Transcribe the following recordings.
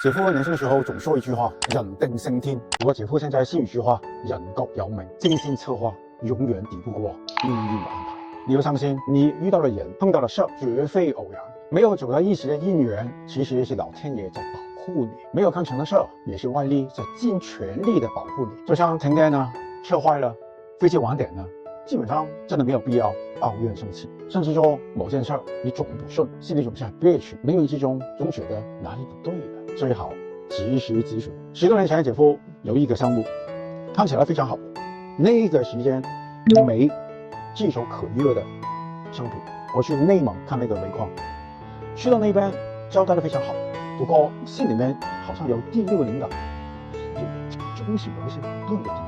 姐夫年輕的時候總說一句話：人定勝天。我姐夫現在信一句話：人各有命，精心策劃永遠抵不過命運的安排。你要相信，你遇到的人、碰到的事絕非偶然，沒有走到一起的姻緣，其實是老天爺在保護你；沒有看成的事，也是外力在盡全力的保護你。就像停電了、車壞了、飛機晚點了，基本上真的沒有必要抱怨生氣，甚至說某件事你總不順，心裡總是很憋屈，無意之中總覺得哪裡不對了。最好及時止損。10多年前，姐夫有一個項目，看起來非常好，那個時間沒炙手可熱的商品。我去內蒙看那個煤礦，去到那邊交代得非常好，不過心裡面好像有第六個靈感，總是有一些不對的地方。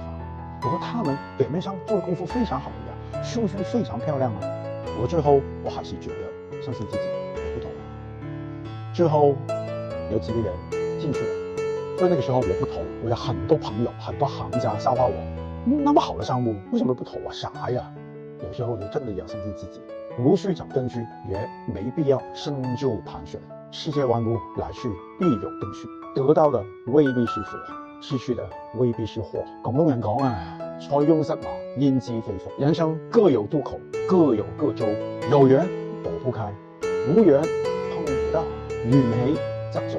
不過他們表面上做的功夫非常好呀，數據非常漂亮啊。我最後我還是覺得相信自己不同。之後有幾個人進去了，所以那個時候我不投。我有很多朋友、很多行家笑話我，那麼好的項目為什麼不投啊？傻呀！有時候你真的要相信自己，無需找根據，也沒必要深究盤旋。世界萬物來去必有定數，得到的未必是福，失去的未必是禍。廣東人講啊，塞翁失馬，焉知非福。人生各有渡口，各有各舟，有緣躲不開，無緣碰不到。緣起則聚，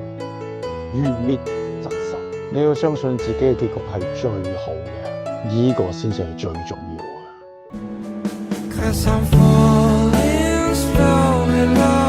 緣滅則散。你要相信自己嘅結局係最好嘅，呢個先至係最重要嘅。